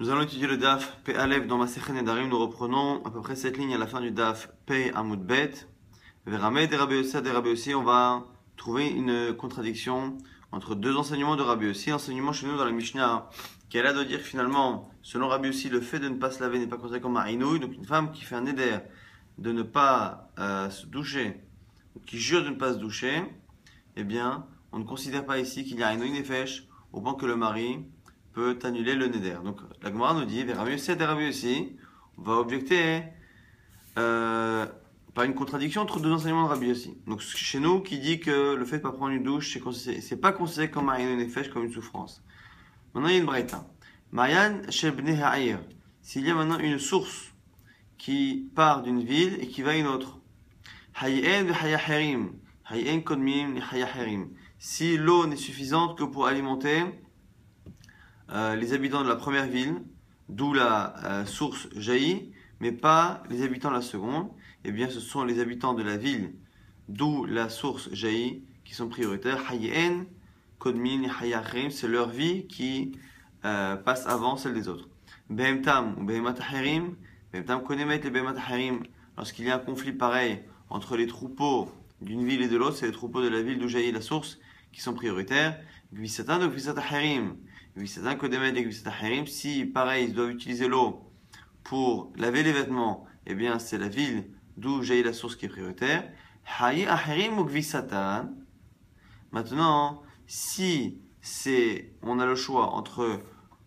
Nous allons étudier le DAF P Aleph dans Masechet Nedarim. Nous reprenons à peu près cette ligne à la fin du DAF P Amud Bet. Veramed et Rabbi Yossi, on va trouver une contradiction entre deux enseignements de Rabbi Yossi. L'enseignement chez nous dans la Mishnah qui a l'air de dire finalement, selon Rabbi Yossi, le fait de ne pas se laver n'est pas considéré comme un inouï. Donc une femme qui fait un éder de ne pas se doucher, ou qui jure de ne pas se doucher, eh bien, on ne considère pas ici qu'il y a un inouï nefesh au point que le mari peut annuler le neder. Donc la Gemara nous dit, Rabbi Yossi, on va objecter par une contradiction entre deux enseignements de Rabbi Yossi. Donc chez nous, qui dit que le fait de ne pas prendre une douche, c'est pas considéré comme un nefesh, comme une souffrance. Maintenant il y a une braïta. Mayan shebne ha'ir. S'il y a maintenant une source qui part d'une ville et qui va à une autre. Hay'en ve hayaherim. Hay'en kodmim li hayaherim. Si l'eau n'est suffisante que pour alimenter les habitants de la première ville, d'où la source jaillit, mais pas les habitants de la seconde, eh bien ce sont les habitants de la ville d'où la source jaillit qui sont prioritaires. Hay'en kodmin hayacherim, c'est leur vie qui passe avant celle des autres. Behemtam ou behemat hacherim, behemtam konemet et behemat hacherim, lorsqu'il y a un conflit pareil entre les troupeaux d'une ville et de l'autre, c'est les troupeaux de la ville d'où jaillit la source qui sont prioritaires. Gvisatan ou gvisat hacherim, gvisatan konemet et gvisat hacherim, si pareil ils doivent utiliser l'eau pour laver les vêtements, eh bien c'est la ville d'où jaillit la source qui est prioritaire. Hayi hacherim ou gvisatan. Maintenant, si on a le choix entre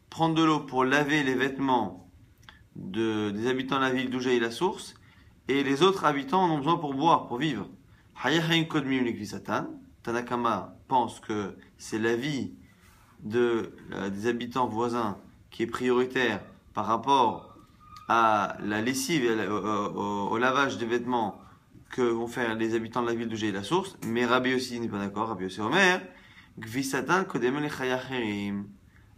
prendre de l'eau pour laver les vêtements des habitants de la ville d'où jaillit la source, et les autres habitants en ont besoin pour boire, pour vivre. Tanakama pense que c'est la vie des habitants voisins qui est prioritaire par rapport à la lessive et au lavage des vêtements que vont faire les habitants de la ville d'où jaillit la source. Mais Rabbi Yossi n'est pas d'accord. Rabbi Yossi Omer, Gvisatan kodem le chayacherim.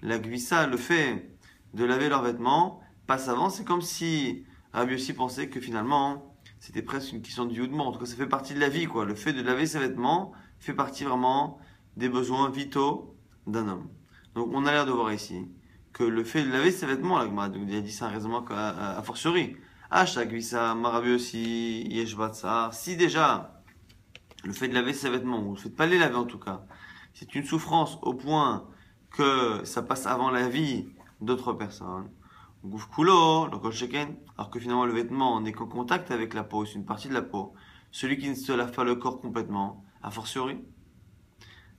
La gvissa, le fait de laver leurs vêtements, passe avant. C'est comme si Rabbi Yossi pensait que finalement, c'était presque une question de yudement. En tout cas, ça fait partie de la vie, quoi. Le fait de laver ses vêtements fait partie vraiment des besoins vitaux d'un homme. Donc, on a l'air de voir ici que le fait de laver ses vêtements, la Gemara, il a dit c'est un raisonnement a fortiori. Rabbi Yossi, Yeshvatsa. Si déjà, le fait de laver ses vêtements, ou le fait de ne pas les laver en tout cas, c'est une souffrance au point que ça passe avant la vie d'autres personnes. Alors que finalement le vêtement n'est qu'en contact avec la peau, c'est une partie de la peau. Celui qui ne se lave pas le corps complètement, a fortiori.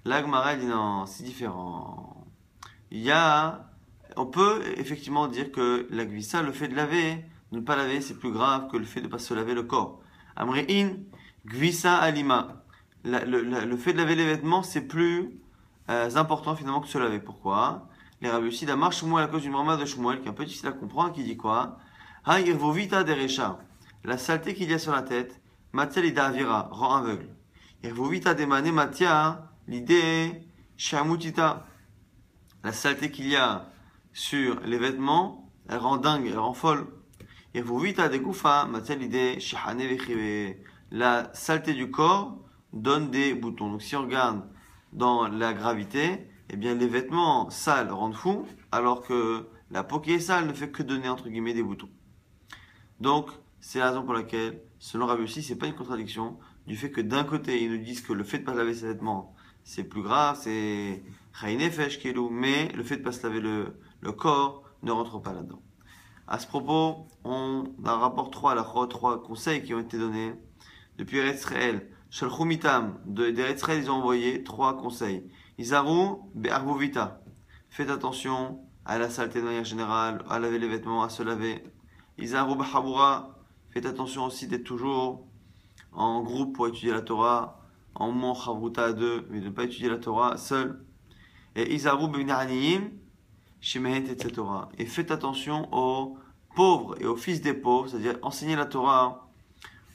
Là, Gemara dit non, c'est différent. On peut effectivement dire que la gvissa, le fait de laver, de ne pas laver, c'est plus grave que le fait de ne pas se laver le corps. Amre'in, gvissa alima. Le fait de laver les vêtements, c'est plus important finalement que de se laver. Pourquoi? Les Rabbi Yossi d'Amar Shmuel, à cause d'une marma de Shmuel, qui est un peu difficile à comprendre, qui dit quoi? Ha irvovita derecha. La saleté qu'il y a sur la tête, matia lida avira, rend aveugle. Irvovita demane matia l'idée shamutita. La saleté qu'il y a sur les vêtements, elle rend dingue, elle rend folle. Irvovita de goufa, matia l'idée shihane vechive. La saleté du corps donne des boutons. Donc si on regarde dans la gravité, eh bien les vêtements sales rendent fou, alors que la peau qui est sale ne fait que donner entre guillemets des boutons. Donc c'est la raison pour laquelle, selon Rabbi Yossi, c'est pas une contradiction du fait que d'un côté ils nous disent que le fait de ne pas laver ses vêtements c'est plus grave, c'est chaynefesh kelou, mais le fait de ne pas se laver le corps ne rentre pas là-dedans. À ce propos, on a un rapport 3 conseils qui ont été donnés depuis Eretz Israël. Shalchumitam, d'Eretz Israël, ils ont envoyé 3 conseils. Izaru be'arvovita. Faites attention à la saleté de manière générale, à laver les vêtements, à se laver. Izaru be'habura. Faites attention aussi d'être toujours en groupe pour étudier la Torah, en moment chavruta à 2, mais de ne pas étudier la Torah seul. Et Izaru be'na'aniyim, shemehet etc. Et faites attention aux pauvres et aux fils des pauvres, c'est-à-dire enseigner la Torah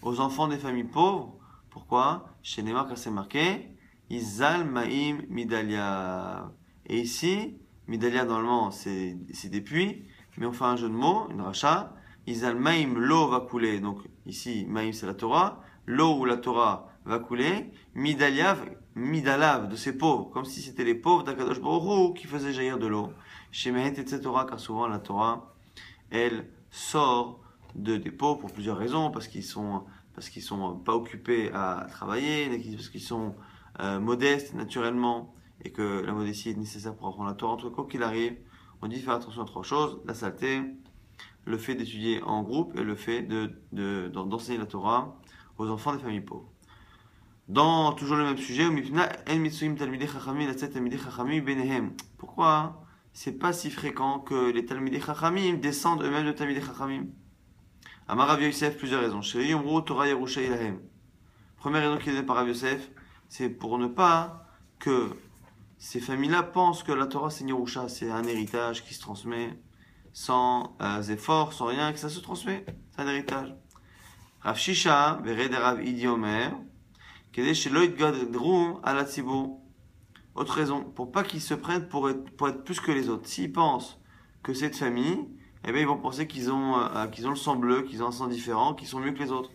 aux enfants des familles pauvres. Pourquoi? Chez Neymar, car c'est marqué Izal Maïm Midalia. Et ici, Midalia, normalement, c'est des puits, mais on fait un jeu de mots, une racha. Izal Maïm, l'eau va couler. Donc ici, Maïm, c'est la Torah. L'eau où la Torah va couler. Midalav, de ces pauvres, comme si c'était les pauvres d'Akadosh Baruch Hu qui faisaient jaillir de l'eau. Chez Mehet et Torah, car souvent la Torah, elle sort des pauvres pour plusieurs raisons, parce qu'ils sont pas occupés à travailler, parce qu'ils sont modestes naturellement, et que la modestie est nécessaire pour apprendre la Torah. En tout cas, quoi qu'il arrive, on dit de faire attention à trois choses: la saleté, le fait d'étudier en groupe et le fait d'enseigner la Torah aux enfants des familles pauvres. Dans toujours le même sujet, pourquoi c'est pas si fréquent que les Talmidei Chachamim descendent eux-mêmes de Talmidei Chachamim? Amar Rav Yosef, plusieurs raisons. Torah Yerusha Ilahem. Première raison qui est donnée par Rav Yosef, c'est pour ne pas que ces familles-là pensent que la Torah c'est Yerusha, c'est un héritage qui se transmet sans effort, sans rien, que ça se transmet. C'est un héritage. Rav Shisha, Vered Rav Idi Omer, autre raison, pour pas qu'ils se prennent pour être plus que les autres. S'ils pensent que cette famille, eh bien ils vont penser qu'ils ont le sang bleu, qu'ils ont un sang différent, qu'ils sont mieux que les autres.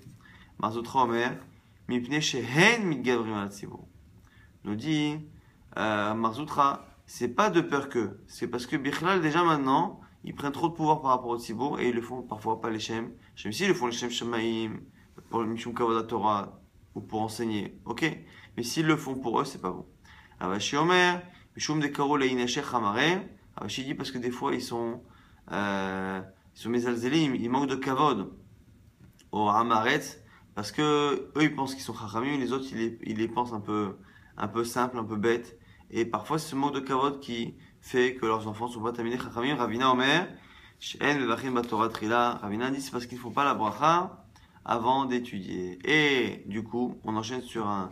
Marzoutra Omer, Mipne Shehen Mitgavrim al Tzibur. Nous dit Marzoutra, c'est pas de peur que, c'est parce que Bichlal déjà maintenant, ils prennent trop de pouvoir par rapport au Tzibur et ils le font parfois pas les Shem. Shem si ils le font les Shem Shemaim, pour le Mishum Kavod Torah, ou pour enseigner, ok. Mais s'ils le font pour eux, c'est pas bon. Avashi Omer, Mishum de Karo Leineshech Hamare. Avashi dit parce que des fois ils sont mezalzelim, ils manquent de kavod au Hamaretz, parce que eux ils pensent qu'ils sont chachamim, les autres ils les pensent un peu simples, un peu bêtes. Et parfois c'est ce manque de kavod qui fait que leurs enfants sont pas terminés chachamim. Ravina Omer, She'en Vevachim Batorah Trila. Ravina dit c'est parce qu'ils font pas la bracha avant d'étudier. Et du coup, on enchaîne sur un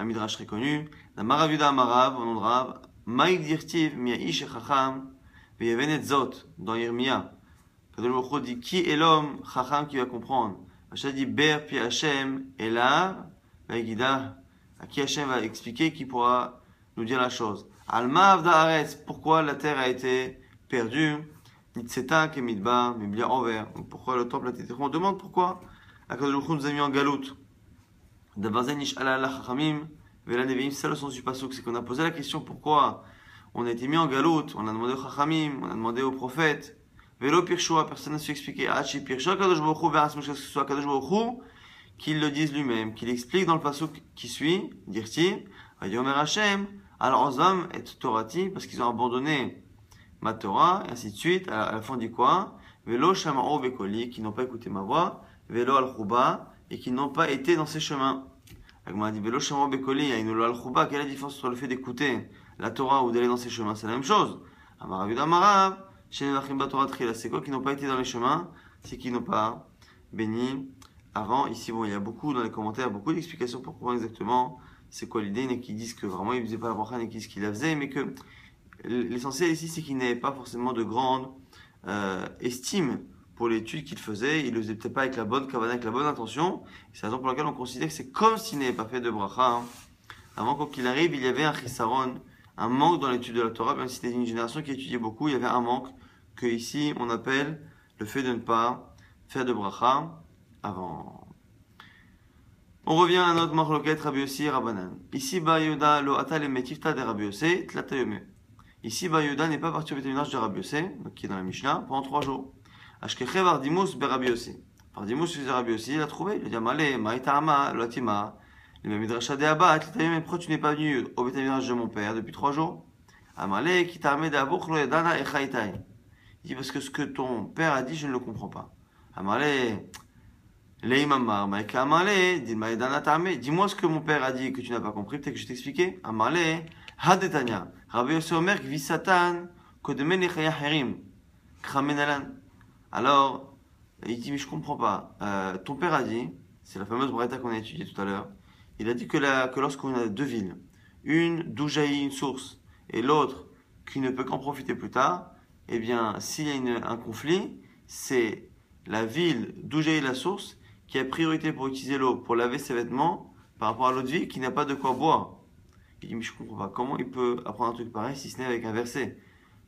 midrash très connu. La Maravuda Amarav, au nom de Rav, Maïk Dirtiv, Miaïch et Chacham, Veyevenet Zot, dans Yirmia. Kadol Baruch dit, qui est l'homme, Chacham, qui va comprendre? Hachem dit, Ber pi Hachem, et là, Vaïgida, à qui Hachem va expliquer, qui pourra nous dire la chose. Alma Avda Aretz, pourquoi la terre a été perdue? Nitseta, Kemidba, mais bien envers. Donc pourquoi le temple a été détruit? On demande pourquoi. Akadosh Baruch Hu nous a mis en galoute. Davarzen Nish'ala la Chachamim, Vela Neviim, c'est le sens du pasuk, c'est qu'on a posé la question pourquoi on a été mis en galoute, on a demandé aux Chachamim, on a demandé aux prophètes, Velo Pirshua, personne n'a su expliquer, Hachi Pirshua, Akadosh Baruch Hu, Veras Moshe, que ce soit Akadosh Baruch Hu, qu'il le dise lui-même, qu'il explique dans le pasuk qui suit, Dirti, Vayomer Hashem, alors Ozam et Torati, parce qu'ils ont abandonné ma Torah, et ainsi de suite, à la fin dit quoi? Velo Shama'o Bekoli, qui n'ont pas écouté ma voix, Velo al-Khuba, et qui n'ont pas été dans ces chemins. Agma dit Velo Shama'o Bekoli, Aïnolo al-Khuba, quelle est la différence entre le fait d'écouter la Torah ou d'aller dans ces chemins? C'est la même chose. Amarav Amarav, Shenevachim Batorah Trila, c'est quoi qui n'ont pas été dans les chemins? C'est qu'ils n'ont pas béni avant. Ici, bon, il y a beaucoup dans les commentaires, beaucoup d'explications pour comprendre exactement c'est quoi l'idée. Il y en a qui disent que vraiment ils ne faisaient pas la bracha, il y en a qui disent qu'ils la faisaient, mais que l'essentiel ici, c'est qu'ils n'avaient pas forcément de grande estime pour l'étude qu'ils faisaient. Ils ne le faisaient peut-être pas avec la bonne kavana, avec la bonne intention. C'est la raison pour laquelle on considère que c'est comme s'ils n'avaient pas fait de bracha. Hein. Avant quoi qu'il arrive, il y avait un chisaron, un manque dans l'étude de la Torah. Même si c'était une génération qui étudiait beaucoup, il y avait un manque que ici on appelle le fait de ne pas faire de bracha avant. On revient à notre marloquette Rabbi Yossi et Rabbanan. Ici, Ba Yehuda lo ata le metifta de Rabbi Yossi tlatayome. Ici, Ba Yehuda n'est pas parti au bétaminage de Rabbi Yossi, qui est dans la Mishnah, pendant 3 jours. Ashkeche vardimus be Rabbi Yossi. Vardimus faisait Rabbi Yossi, il a trouvé. Il a dit Amale, Maïtama, Lotima, le Midrasha de Abba, tlatayome, pourquoi tu n'es pas venu au bétaminage de mon père depuis 3 jours? Amale, qui t'a amené d'Abouk lo yadana echaitai. Il dit parce que ce que ton père a dit, je ne le comprends pas. Amale, Leimamar, Maïka Amale, dit Maïdana Tame, dis-moi ce que mon père a dit et que tu n'as pas compris, peut-être que je t'expliquais. Amale, Hadetania, Rabbi Yossi Omer, Gvisatan, Kodemen Echaya Herim, Kramenalan. Alors, il dit, mais je comprends pas. Ton père a dit, c'est la fameuse braïta qu'on a étudiée tout à l'heure, il a dit que lorsqu'on a 2 villes, une d'où jaillit une source et l'autre qui ne peut qu'en profiter plus tard, eh bien, s'il y a un conflit, c'est la ville d'où jaillit la source qui a priorité pour utiliser l'eau pour laver ses vêtements par rapport à l'autre ville qui n'a pas de quoi boire. Il dit, mais je comprends pas, comment il peut apprendre un truc pareil si ce n'est avec un verset?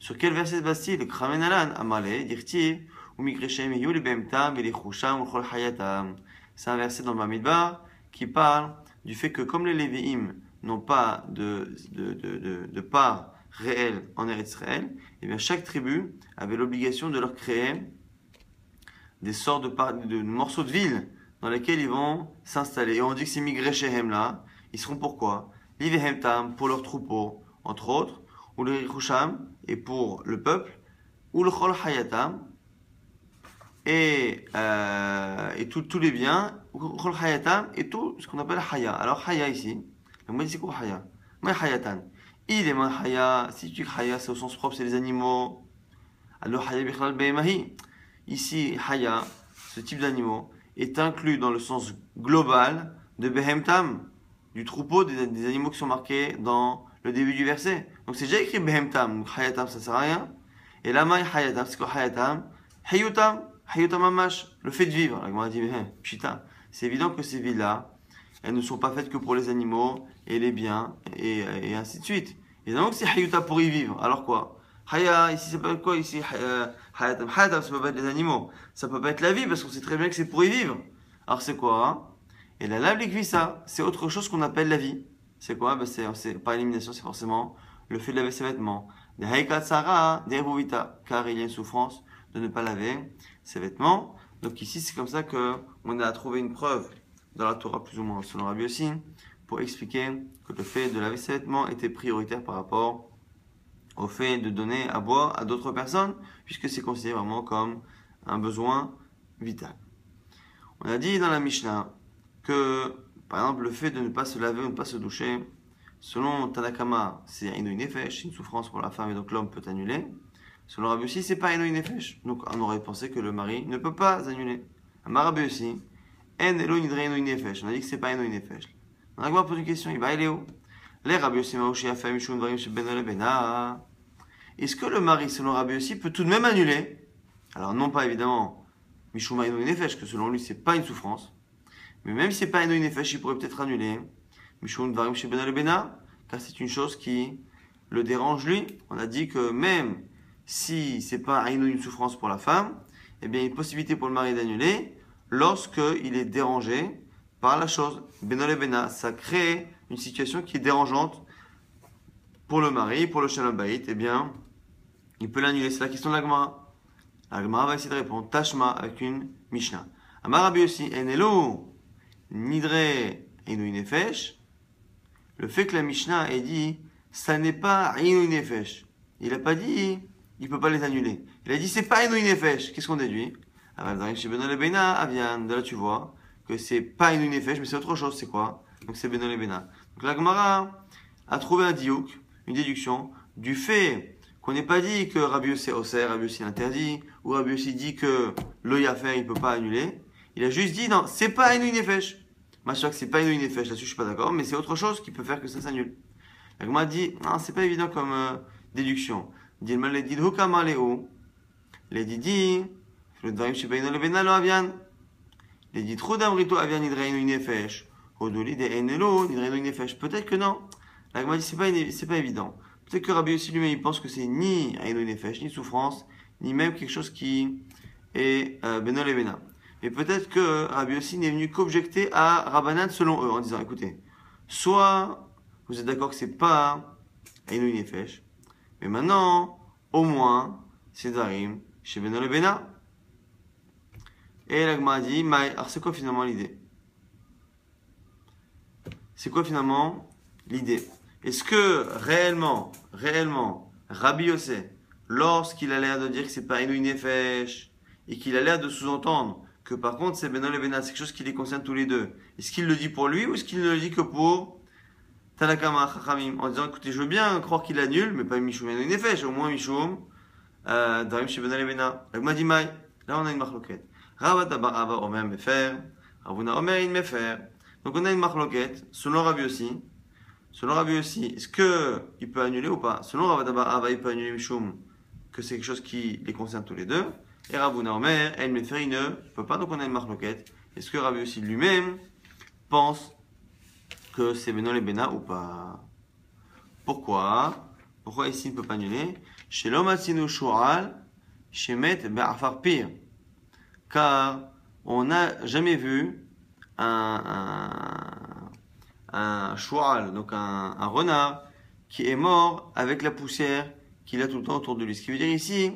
Sur quel verset se base-t-il? Kramenalan, Amale, Dirti, ou Mikreshem, Yuli Bemtam, Elichusham, ou Chol Hayatam. C'est un verset dans le Bamidbar qui parle du fait que comme les Lévi'im n'ont pas de part réel en Eretz Israël, et bien chaque tribu avait l'obligation de leur créer des sortes de morceaux de ville dans lesquels ils vont s'installer. Et on dit que ces migrés Shehem là, ils seront pourquoi? L'Ivehem Tam pour leurs troupeaux, entre autres, ou le Richusham, et pour le peuple, ou le Chol Hayatam, et tous les biens, ou Chol Hayatam, et tout ce qu'on appelle Haya. Alors Haya ici, donc moi c'est quoi Haya? Moi Hayatan. Il est Haya, si tu dis Haya, c'est au sens propre, c'est les animaux. Alors Haya Bichlal Be'emahi. Ici, Haya, ce type d'animaux, est inclus dans le sens global de Behemtam, du troupeau des animaux qui sont marqués dans le début du verset. Donc c'est déjà écrit Behemtam, donc Hayatam ça sert à rien. Et là, Hayatam, c'est quoi Hayatam? Hayutam, Hayutam Amash, le fait de vivre. La Gemara dit, putain, c'est évident que ces villes-là, elles ne sont pas faites que pour les animaux et les biens et ainsi de suite. Évidemment que c'est Hayutam pour y vivre. Alors quoi? Haya, ici, ça peut être quoi ici? Hayatam, Hayatam, ça peut pas être les animaux. Ça peut pas être la vie, parce qu'on sait très bien que c'est pour y vivre. Alors c'est quoi hein? Et la lablikvisa, c'est autre chose qu'on appelle la vie. C'est quoi? Ben c'est pas élimination, c'est forcément le fait de laver ses vêtements. Des haikatsara, des rebovita, car il y a une souffrance de ne pas laver ses vêtements. Donc ici, c'est comme ça qu'on a trouvé une preuve dans la Torah, plus ou moins, selon Rabbi Yossi, pour expliquer que le fait de laver ses vêtements était prioritaire par rapport au fait de donner à boire à d'autres personnes, puisque c'est considéré vraiment comme un besoin vital. On a dit dans la Mishnah que, par exemple, le fait de ne pas se laver ou ne pas se doucher, selon Tanakama, c'est Inouï Nefesh, une souffrance pour la femme et donc l'homme peut annuler. Selon Rabbi Yossi, c'est pas Inouï Nefesh. Donc on aurait pensé que le mari ne peut pas annuler. Amar Rabbi Yossi, En Elo Nidre Inouï Nefesh. On a dit que c'est pas Inouï Nefesh. On a pose une question, il va aller où? Les Rabbi Yossi Maouchi Afem Mishum Dvarim Shebeno Lebena. Est-ce que le mari, selon Rabbi Yossi, peut tout de même annuler? Alors non pas évidemment Mishum Inouï Nefesh, que selon lui c'est pas une souffrance. Mais même si c'est pas Inouï Nefesh, il pourrait peut-être annuler Mishum Dvarim Shebeno Lebena, car c'est une chose qui le dérange lui. On a dit que même si c'est pas une souffrance pour la femme, eh bien il y a une possibilité pour le mari d'annuler lorsqu'il est dérangé par la chose. Beno Lebena, ça crée une situation qui est dérangeante pour le mari, pour le Shalom Bayit, eh bien il peut l'annuler. C'est la question de la Gemara. La Gemara va essayer de répondre Tashma avec une Mishnah. Amar Rabbi Yossi, Enelo Nidre Inouï Nefesh. Le fait que la Mishnah ait dit ça n'est pas Inouï Nefesh. Il n'a pas dit il ne peut pas les annuler. Il a dit c'est pas Inouï Nefesh. Qu'est-ce qu'on déduit? De là tu vois que c'est pas Inouï Nefesh, mais c'est autre chose. C'est quoi? Donc c'est Beno Lebena. Donc la Gemara a trouvé un diouk, une déduction, du fait qu'on n'ait pas dit que Rabbi Yossi Oser, Rabbi Yossi interdit, ou Rabbi Yossi dit que le Yafer il ne peut pas annuler. Il a juste dit non, c'est pas Inouï Nefesh. Moi je sais que c'est pas Inouï Nefesh, là-dessus je suis pas d'accord, mais c'est autre chose qui peut faire que ça s'annule. La Gemara dit non, c'est pas évident comme déduction. Dit le dit Hokama Léo. Les dit le Dvarim Shebeino Lebena lo Avian. Les dit Trudam Rito Avian Nidre Inouï Nefesh. Odoli de Enelo Nidre Inouï Nefesh. Peut-être que non. La Gemara dit c'est pas évident. Peut-être que Rabbi Yossi lui-même il pense que c'est ni Inouï Nefesh, ni souffrance, ni même quelque chose qui est Beno Lebena. Mais peut-être que Rabbi Yossi n'est venu qu'objecter à Rabbanan selon eux, en disant, écoutez, soit vous êtes d'accord que c'est pas Inouï Nefesh, mais maintenant, au moins, c'est Darim chez Beno Lebena. Et la Gemara dit, alors c'est quoi finalement l'idée? C'est quoi finalement l'idée? Est-ce que réellement, Rabbi Yossi, lorsqu'il a l'air de dire que c'est pas Inouï Nefesh, et qu'il a l'air de sous-entendre que par contre c'est Beno Lebena, c'est quelque chose qui les concerne tous les deux, est-ce qu'il le dit pour lui ou est-ce qu'il ne le dit que pour Tanakama Chachamim, en disant écoutez, je veux bien croire qu'il annule, mais pas Mishum Inouï Nefesh, au moins Mishum Darim chez Beno Lebena. Là on a une marloquette. Rabat Bar Ava Omer Mefer, Ravuna Omer In Mefer. Donc on a une marloquette selon Rabbi Yossi. Selon Rabbi Yossi, est-ce qu'il peut annuler ou pas? Selon Rabat Bar Ava, il peut annuler Mishum, que c'est quelque chose qui les concerne tous les deux. Et Ravuna Omer, El Mefer, il ne peut pas, donc on a une marloquette. Est-ce que Rabbi Yossi lui-même pense que c'est Beno Lebena ou pas? Pourquoi ici il ne peut pas annuler? Chez l'homme Atsinu Shual, chez Met Be'afar Pir. Car on n'a jamais vu un Shual, donc un renard, qui est mort avec la poussière qu'il a tout le temps autour de lui. Ce qui veut dire ici,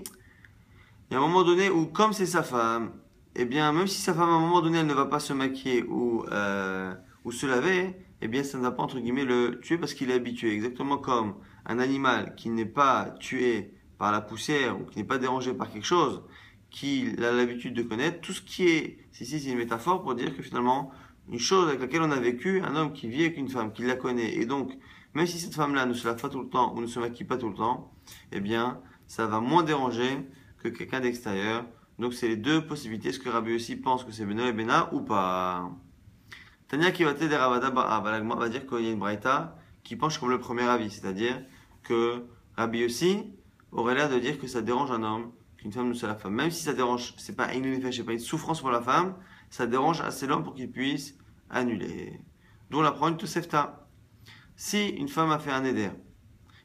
il y a un moment donné où, comme c'est sa femme, eh bien, même si sa femme, à un moment donné, elle ne va pas se maquiller ou se laver, eh bien, ça ne va pas, entre guillemets, le tuer parce qu'il est habitué. Exactement comme un animal qui n'est pas tué par la poussière ou qui n'est pas dérangé par quelque chose qu'il a l'habitude de connaître. Tout ce qui est, ici, c'est une métaphore pour dire que finalement, une chose avec laquelle on a vécu, un homme qui vit avec une femme, qui la connaît, et donc, même si cette femme-là ne se lave pas tout le temps ou ne se maquille pas tout le temps, eh bien, ça va moins déranger que quelqu'un d'extérieur. Donc, c'est les deux possibilités. Est-ce que Rabbi aussi pense que c'est Beno et Bena ou pas? Tania qui va t'aider Ravada Balagma va dire qu'il y a une braïta qui penche comme le premier avis, c'est-à-dire que Rabbi aussi aurait l'air de dire que ça dérange un homme qu'une femme ne se lave pas. Même si ça dérange, c'est pas une souffrance pour la femme, ça dérange assez l'homme pour qu'il puisse annuler. D'où on apprend une Tosefta. Si une femme a fait un éder,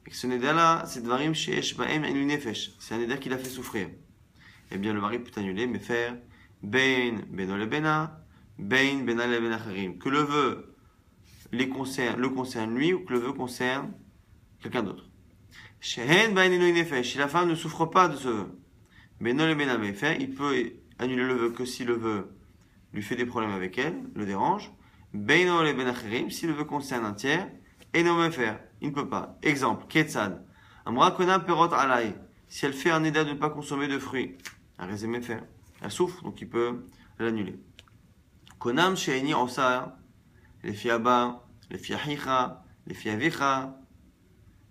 et que ce néder-là, c'est Dvarim Sheesh Baem Enu Nefesh, c'est un néder qui l'a fait souffrir, eh bien le mari peut annuler, mais faire Bein Beno le Bena, Bein Bena le Benacharim. Que le vœu le concerne lui ou que le vœu concerne quelqu'un d'autre. Shehen Bain Enu Nefesh, si la femme ne souffre pas de ce vœu, Beno le Bena faire, il peut annuler le vœu que si le vœu lui fait des problèmes avec elle, le dérange. Beino le Benacharim, si le vœu concerne un tiers, et non me faire, il ne peut pas. Exemple, Ketzad. Amra Konam Perot Alay. Si elle fait un édat de ne pas consommer de fruits, un résumé faire. Elle souffre, donc il peut l'annuler. Konam Sheini Osa, les fiaba, les fiahicha, les fiavicha,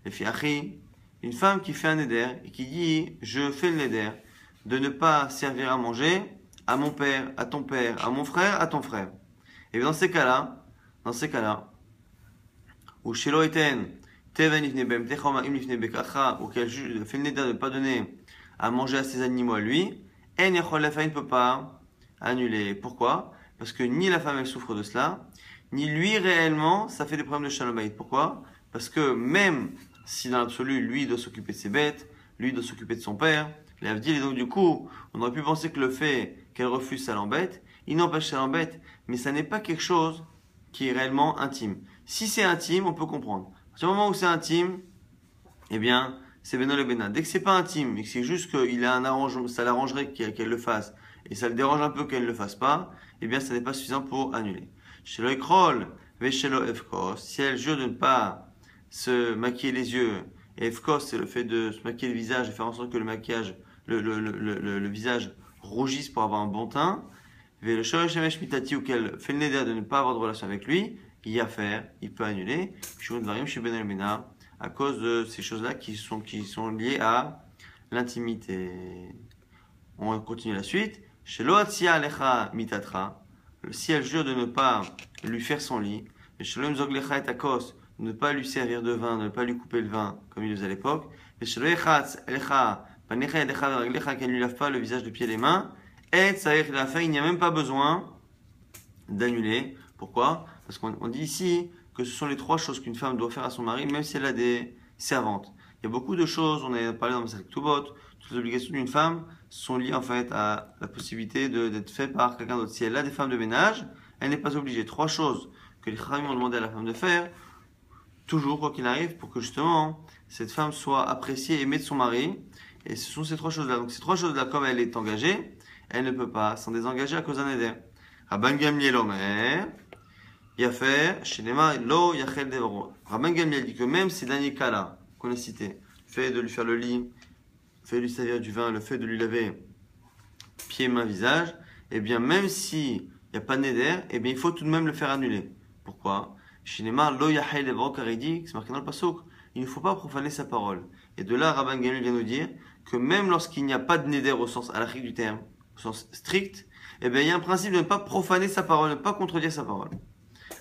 les fiachi. Une femme qui fait un éder et qui dit je fais le éder de ne pas servir à manger à mon père, à ton père, à mon frère, à ton frère. Et dans ces cas-là, ou chez l'Oeten, Teven ifne bem techoma im ifne bekacha, ou qu'elle fait le néda de ne pas donner à manger à ses animaux à lui, en yachol la femme ne peut pas annuler. Pourquoi? Parce que ni la femme elle souffre de cela, ni lui réellement ça fait des problèmes de shalom bayit. Pourquoi? Parce que même si dans l'absolu lui doit s'occuper de ses bêtes, lui doit s'occuper de son père, l'avdil, et donc du coup on aurait pu penser que le fait qu'elle refuse ça l'embête, il n'empêche ça l'embête, mais ça n'est pas quelque chose qui est réellement intime. Si c'est intime, on peut comprendre. À partir du moment où c'est intime, eh bien, c'est Beno le Bena. Dès que c'est pas intime, et que c'est juste qu'il a un arrangement, ça l'arrangerait qu'elle le fasse, et ça le dérange un peu qu'elle ne le fasse pas, eh bien, ça n'est pas suffisant pour annuler. Chez le Ekrol, Veshelo Efkos, si elle jure de ne pas se maquiller les yeux, et Efkos, c'est le fait de se maquiller le visage et faire en sorte que le maquillage, le visage rougisse pour avoir un bon teint, le Shoresh Shemesh Mitati, ou qu'elle fait le néder de ne pas avoir de relation avec lui, il y a à faire, il peut annuler. À cause de ces choses-là qui sont liées à l'intimité. On continue la suite. Si elle jure de ne pas lui faire son lit, de ne pas lui servir de vin, de ne pas lui couper le vin, comme il faisait à l'époque, qu'elle ne lui lave pas le visage de pied et les mains, et il n'y a même pas besoin d'annuler. Pourquoi? Parce qu'on dit ici que ce sont les trois choses qu'une femme doit faire à son mari, même si elle a des servantes. Il y a beaucoup de choses, on a parlé dans Masechet Ketubot, toutes les obligations d'une femme sont liées en fait à la possibilité d'être faites par quelqu'un d'autre. Si elle a des femmes de ménage, elle n'est pas obligée. Trois choses que les Chachamim ont demandé à la femme de faire, toujours quoi qu'il arrive, pour que justement cette femme soit appréciée, aimée de son mari. Et ce sont ces trois choses-là. Donc ces trois choses-là, comme elle est engagée, elle ne peut pas s'en désengager à cause d'un éder. Rabban Gamliel Omer, Yafer, Shenema, Lo, Yachel Devro. Rabban Gamliel dit que même ces derniers cas-là qu'on a cités, le fait de lui faire le lit, le fait de lui servir du vin, le fait de lui laver pieds, mains, visage, eh bien même s'il n'y a pas de néder, eh bien il faut tout de même le faire annuler. Pourquoi? Shenema, Lo, Yachel Devro, car il dit, c'est marqué dans le pasuk, il ne faut pas profaner sa parole. Et de là, Rabban Gamliel vient nous dire que même lorsqu'il n'y a pas de néder au sens halachique du terme, au sens strict, eh bien, il y a un principe de ne pas profaner sa parole, de ne pas contredire sa parole.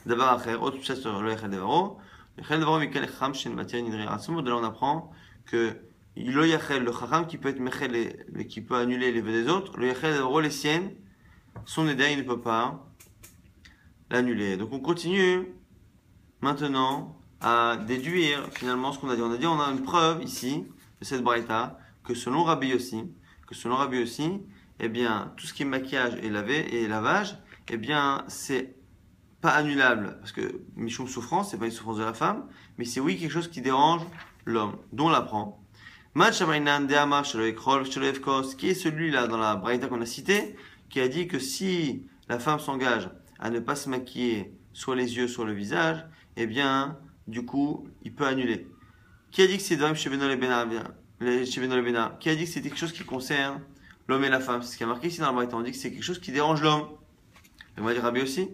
D'abord, autre chose sur le Echel Devaro, le Echel Devaro, Mikel Echam, Shen Matière Nidri Ratsum, de là on apprend que le Yachel, le Chacham, qui peut être Mechel, qui peut annuler les vœux des autres, le Echel Devaro, les siennes, son éder, il ne peut pas l'annuler. Donc on continue maintenant à déduire finalement ce qu'on a dit. On a dit, on a une preuve ici, de cette braïta, que selon Rabbi Yossi, eh bien, tout ce qui est maquillage et lavage, eh bien, c'est pas annulable, parce que Michoum souffrance, c'est pas une souffrance de la femme, mais c'est oui quelque chose qui dérange l'homme, dont on l'apprend. Match Amrinan Deama qui est celui-là dans la Braïta qu'on a cité, qui a dit que si la femme s'engage à ne pas se maquiller soit les yeux, soit le visage, eh bien, du coup, il peut annuler. Qui a dit que c'est Dvarim chez Beno Lebena? Qui a dit que c'est quelque chose qui concerne l'homme et la femme? C'est ce qui a marqué ici dans la Braïta. On dit que c'est quelque chose qui dérange l'homme. On va dire Rabbi aussi.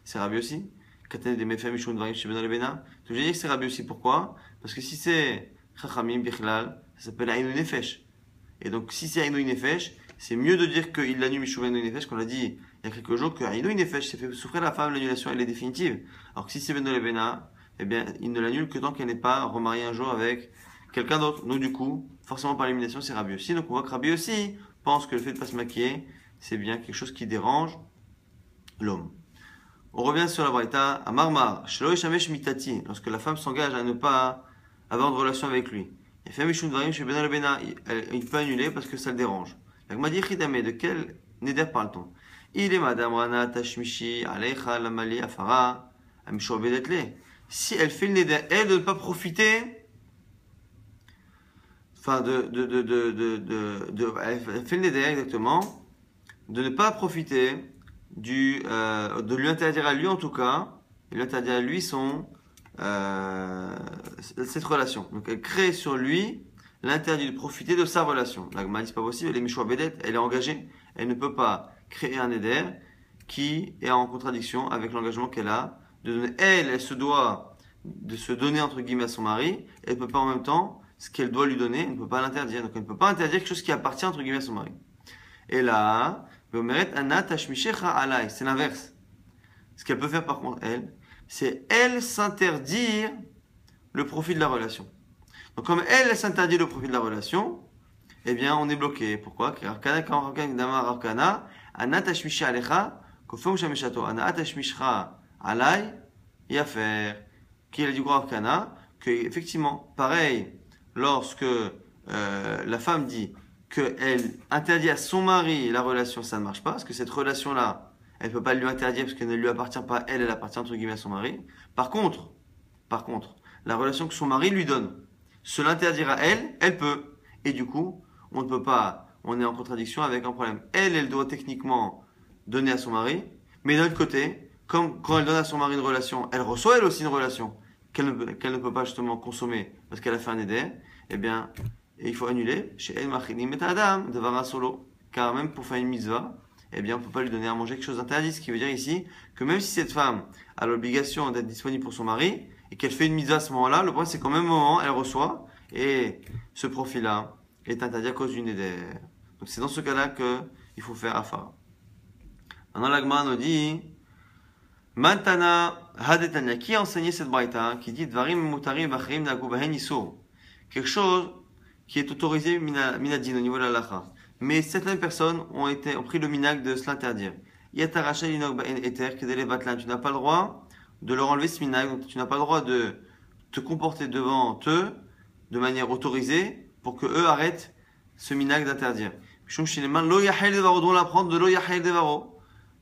C'est Rabbi aussi. Katane des Mefem Mishon Dvarim chez Beno Lebena. Donc j'ai dit que c'est Rabbi aussi. Pourquoi? Parce que si c'est Chachamim Bichlal, ça s'appelle Aïnou Nefesh. Et donc si c'est Aïnou Nefesh, c'est mieux de dire qu'il l'annule Mishon Aïnou Nefesh, qu'on l'a dit il y a quelques jours, que Aïnou Nefesh, c'est fait souffrir la femme, l'annulation elle est définitive. Alors que si c'est Beno Lebena, eh bien, il ne l'annule que tant qu'elle n'est pas remariée un jour avec quelqu'un d'autre. Donc, du coup, forcément par élimination, c'est Rabbi aussi. Donc, on voit que Rabbi aussi pense que le fait de ne pas se maquiller, c'est bien quelque chose qui dérange l'homme. On revient sur la Braïta. À Marmar, Shelo Yeshamesh Mitati, lorsque la femme s'engage à ne pas avoir de relation avec lui. Il peut annuler parce que ça le dérange. La Gemara dit, de quel neder parle-t-on? Il est Madame Rana Tashmishi, Alecha Lamali Afara, Amishou Abedetle. Si elle fait le neder, elle, de ne pas profiter, enfin, elle fait le neder exactement, de ne pas profiter de lui interdire à lui en tout cas, de lui interdire à lui cette relation. Donc elle crée sur lui l'interdit de profiter de sa relation. La Gemara dit c'est pas possible, elle est Mishou Abedet, elle est engagée, elle ne peut pas créer un neder qui est en contradiction avec l'engagement qu'elle a de donner. Elle se doit de se donner entre guillemets à son mari, elle ne peut pas en même temps, ce qu'elle doit lui donner, elle ne peut pas l'interdire. Donc elle ne peut pas interdire quelque chose qui appartient entre guillemets à son mari. Et là, c'est l'inverse. Ce qu'elle peut faire par contre, c'est elle s'interdire le profit de la relation. Donc comme elle s'interdit le profit de la relation, eh bien on est bloqué. Pourquoi? Car qu'il a du gros arcana, que effectivement, pareil, lorsque la femme dit qu'elle interdit à son mari la relation, ça ne marche pas, parce que cette relation-là, elle ne peut pas lui interdire parce qu'elle ne lui appartient pas, elle appartient entre guillemets à son mari. Par contre, la relation que son mari lui donne, se l'interdire à elle, elle peut. Et du coup, on ne peut pas, on est en contradiction avec un problème. Elle doit techniquement donner à son mari, mais d'un autre côté, comme quand elle donne à son mari une relation, elle reçoit elle aussi une relation qu'elle ne peut pas justement consommer parce qu'elle a fait un éder, eh bien, il faut annuler chez El Machinim et Adam de Vara Solo. Car même pour faire une mitzvah, eh bien, on ne peut pas lui donner à manger quelque chose d'interdit. Ce qui veut dire ici que même si cette femme a l'obligation d'être disponible pour son mari et qu'elle fait une mitzvah à ce moment-là, le problème c'est qu'au même moment, elle reçoit et ce profit-là est interdit à cause d'une éder. Donc c'est dans ce cas-là qu'il faut faire afara. Maintenant, l'Agma nous dit Mantana Hadetania, qui a enseigné cette braïta qui dit Dvarim mutarim vachrim nagu bahen isur, quelque chose qui est autorisé minadin au niveau de la lacha. Mais certaines personnes ont pris le minag de se l'interdire. Yataracha linok bahen eter kedele vatlan, tu n'as pas le droit de leur enlever ce minag, donc tu n'as pas le droit de te comporter devant eux de manière autorisée pour que eux arrêtent ce minag d'interdire. Shum shineman lo yahel devaro, dont l'apprendre de lo yahel devaro,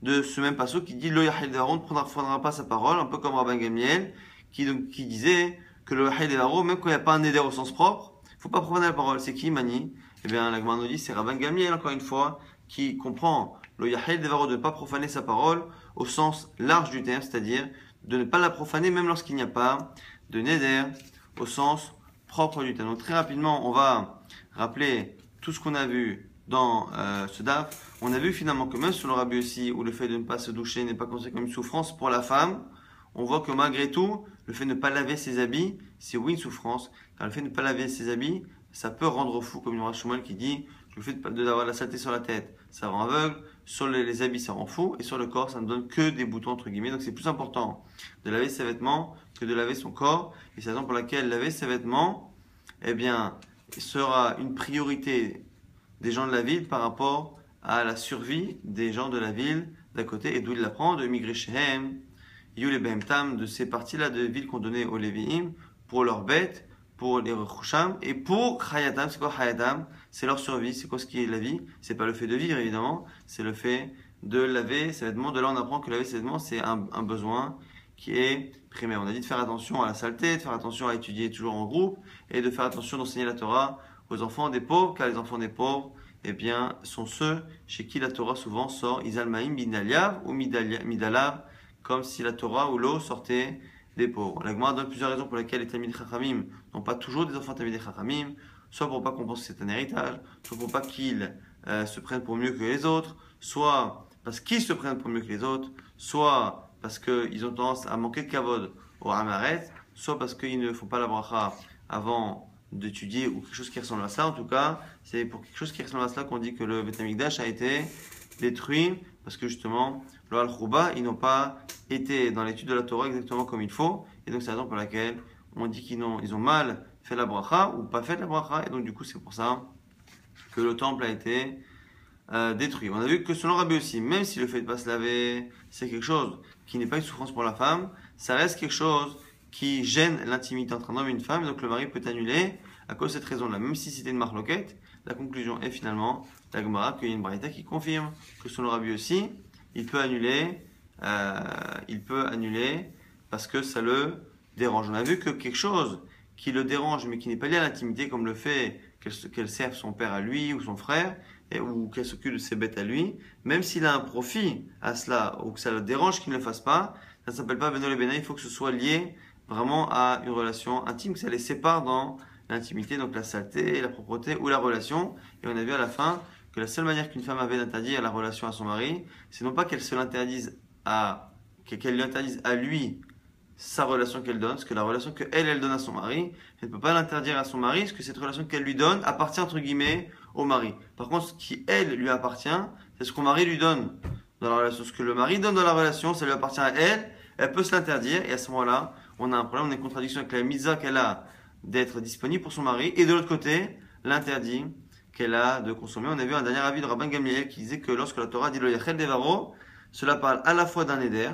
de ce même passage qui dit lo yahel devaro, ne prendra pas sa parole, un peu comme Rabban Gamliel qui disait que lo yahel devaro, même quand il n'y a pas un éder au sens propre, il ne faut pas prendre la parole. C'est qui Mani? Eh bien, la Gemara nous dit c'est Rabban Gamliel encore une fois qui comprend lo yahel devaro, de ne pas profaner sa parole au sens large du terme, c'est-à-dire de ne pas la profaner même lorsqu'il n'y a pas de neder au sens propre du terme. Donc très rapidement, on va rappeler tout ce qu'on a vu dans ce daf. On a vu finalement que même sur le Rabbi aussi, où le fait de ne pas se doucher n'est pas considéré comme une souffrance pour la femme, on voit que malgré tout, le fait de ne pas laver ses habits, c'est oui une souffrance. Car le fait de ne pas laver ses habits, ça peut rendre fou, comme Noura Shmuel qui dit, le fait d'avoir la saleté sur la tête, ça rend aveugle, sur les habits, ça rend fou, et sur le corps, ça ne donne que des boutons, entre guillemets. Donc c'est plus important de laver ses vêtements que de laver son corps. Et c'est la raison pour laquelle laver ses vêtements, eh bien, sera une priorité des gens de la ville par rapport à la survie des gens de la ville d'à côté. Et d'où il l'apprend de Migre Shehem, Yule Behemtam, de ces parties-là de villes qu'on donnait aux Lévi'im pour leurs bêtes, pour les Rechusham et pour Chayatam. C'est quoi Chayatam? C'est leur survie. C'est quoi ce qui est la vie? C'est pas le fait de vivre évidemment, c'est le fait de laver ses vêtements. De là, on apprend que laver ses vêtements, c'est un besoin qui est primaire. On a dit de faire attention à la saleté, de faire attention à étudier toujours en groupe et de faire attention d'enseigner la Torah aux enfants des pauvres, car les enfants des pauvres, eh bien, sont ceux chez qui la Torah souvent sort Izalmaïm Bidaliav ou Midalav, comme si la Torah ou l'eau sortait des pauvres. La Gemara donne plusieurs raisons pour lesquelles les Talmidei Chachamim n'ont pas toujours des enfants Talmidei Chachamim, soit pour pas qu'on pense que c'est un héritage, soit pour pas qu'ils se prennent pour mieux que les autres, soit parce qu'ils se prennent pour mieux que les autres, soit parce qu'ils ont tendance à manquer de kavod au Hamaret, soit parce qu'ils ne font pas la bracha avant d'étudier ou quelque chose qui ressemble à ça. En tout cas, c'est pour quelque chose qui ressemble à cela qu'on dit que le Beth Amikdash a été détruit, parce que justement, le Al-Khouba, ils n'ont pas été dans l'étude de la Torah exactement comme il faut, et donc c'est la raison pour laquelle on dit qu'ils ont mal fait la bracha ou pas fait la bracha, et donc du coup c'est pour ça que le temple a été détruit. On a vu que selon Rabbi aussi, même si le fait de ne pas se laver, c'est quelque chose qui n'est pas une souffrance pour la femme, ça reste quelque chose qui gêne l'intimité entre un homme et une femme, donc le mari peut annuler à cause de cette raison-là. Même si c'était une marloquette, la conclusion est finalement, la Gemara, qu'il y a une braïta qui confirme que selon Rabbi aussi, il peut annuler parce que ça le dérange. On a vu que quelque chose qui le dérange mais qui n'est pas lié à l'intimité, comme le fait qu'elle serve son père à lui ou son frère, ou qu'elle s'occupe de ses bêtes à lui, même s'il a un profit à cela ou que ça le dérange qu'il ne le fasse pas, ça ne s'appelle pas Beno le Bena, il faut que ce soit lié vraiment à une relation intime, que ça les sépare dans l'intimité, donc la saleté, la propreté ou la relation. Et on a vu à la fin que la seule manière qu'une femme avait d'interdire la relation à son mari, c'est non pas qu'elle se l'interdise qu'elle lui interdise à lui sa relation qu'elle donne, parce que la relation qu'elle donne à son mari, elle ne peut pas l'interdire à son mari, parce que cette relation qu'elle lui donne appartient entre guillemets au mari. Par contre, ce qui elle lui appartient, c'est ce qu'on mari lui donne dans la relation. Ce que le mari donne dans la relation, ça lui appartient à elle, elle peut se l'interdire, et à ce moment-là, on a un problème, on a une contradiction avec la mitzvah qu'elle a d'être disponible pour son mari, et de l'autre côté, l'interdit qu'elle a de consommer. On a vu un dernier avis de Rabban Gamliel qui disait que lorsque la Torah dit le Yachel Devaro, cela parle à la fois d'un éder,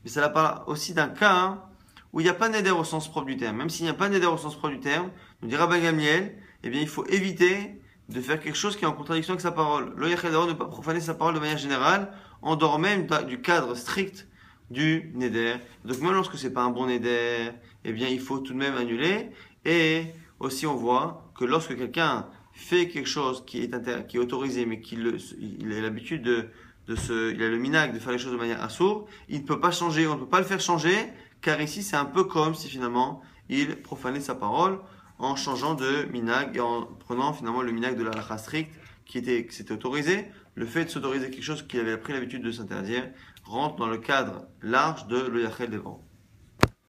mais cela parle aussi d'un cas où il n'y a pas d'éder au sens propre du terme. Même s'il n'y a pas d'éder au sens propre du terme, nous dit Rabban Gamliel, eh bien il faut éviter de faire quelque chose qui est en contradiction avec sa parole. Le Yachel Devaro, ne pas profaner sa parole de manière générale, en dehors même du cadre strict du neder. Donc même lorsque c'est pas un bon neder, eh bien il faut tout de même annuler. Et aussi on voit que lorsque quelqu'un fait quelque chose qui est autorisé, mais il a l'habitude il a le minag de faire les choses de manière assourde, il ne peut pas changer, on ne peut pas le faire changer, car ici c'est un peu comme si finalement il profanait sa parole en changeant de minag et en prenant finalement le minag de la halakha stricte qui s'était autorisé. Le fait de s'autoriser quelque chose qu'il avait pris l'habitude de s'interdire rentre dans le cadre large de l'Oyachel Devant.